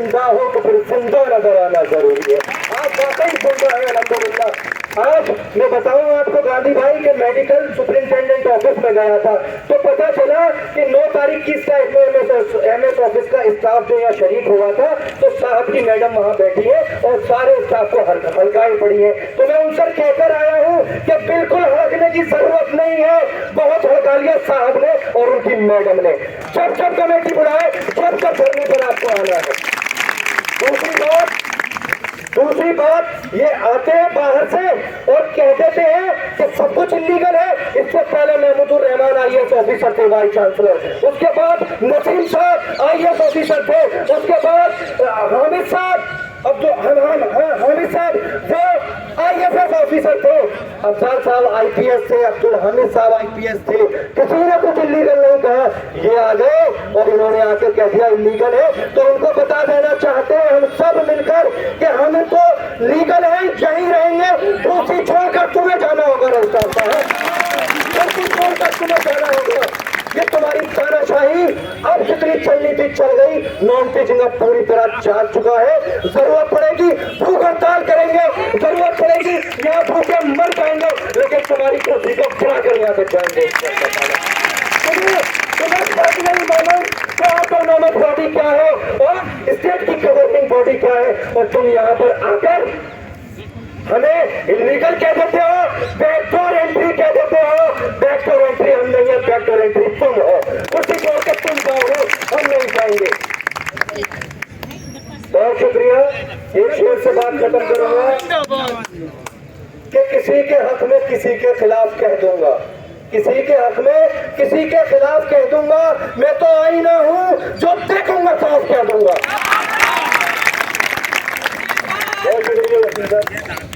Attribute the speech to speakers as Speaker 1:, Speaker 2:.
Speaker 1: जिंदा हो तो फिर जिंदा नजर आना जरूरी है। आप वाकई जिंदा है अल्हम्दुलिल्लाह। आज मैं बताऊं आपको, गांधी भाई के मेडिकल सुपरिंटेंडेंट ऑफिस में गया था तो पता चला कि 9 तारीख की एमएस ऑफिस का स्टाफ जो यहाँ शरीक हुआ था, तो साहब की मैडम वहां बैठी है और सारे स्टाफ को हल्काई पड़ी है। तो मैं उनसे कहकर आया हूँ कि बिल्कुल हड़कने की जरूरत नहीं है, बहुत हड़का लिया साहब ने और उनकी मैडम ने। जब जब कमेटी बुलाए जब जब धरने पर आपको आना है। दूसरी बात ये आते हैं बाहर से और कह देते हैं कि सब कुछ इलीगल है। इससे पहले महमूदुर रहमान आईएएस ऑफिसर थे, वाइस चांसलर, उसके बाद नसीम साहब आईएएस ऑफिसर थे, उसके बाद हामिद साहब हामिद साहब वो आईएफएस ऑफिसर थे, अफजल साहब आईपीएस थे, अब्दुल हामिद साहब आईपीएस थे। किसी ने कुछ इलीगल नहीं कहा, ये आ गए और इन्होंने आके कह दिया इलीगल है। तो उनको बता देना चाहते हैं हम सब मिलकर कि हम तो लीगल है, यहीं रहेंगे, दूसरी छोड़कर तुम्हें जाना होगा। रजिस्ट्रार साहब, दूसरी छोड़कर तुम्हें जाना होगा। ये तुम्हारी तानाशाही अब जितनी चलनी थी चल गई, नॉन टीचिंग अब पूरी तरह जा चुका है। जरूरत पड़ेगी भूख हड़ताल करेंगे, जरूरत पड़ेगी यहाँ भूखे मर जाएंगे, लेकिन तुम्हारी कुर्सी को गिरा कर यहाँ पे जाएंगे। नहीं मालूम कि ऑटोनॉमस बॉडी क्या है और स्टेट की गवर्निंग बॉडी क्या है, और तुम यहाँ पर आकर हमें इलीगल कह देते हो, बैकडोर एंट्री कह देते हो। बैकडोर एंट्री हम नहीं है, बैकडोर एंट्री तुम हो। कुर्सी छोड़ के तुम जाओगे, हम नहीं जाएंगे। बहुत शुक्रिया। एक शेर से बात खत्म करूंगा कि किसी के हक में किसी के खिलाफ कह दूंगा, किसी के हक में किसी के खिलाफ कह दूंगा। मैं तो आईना हूं जो देखूंगा साफ कह दूंगा। बहुत शुक्रिया।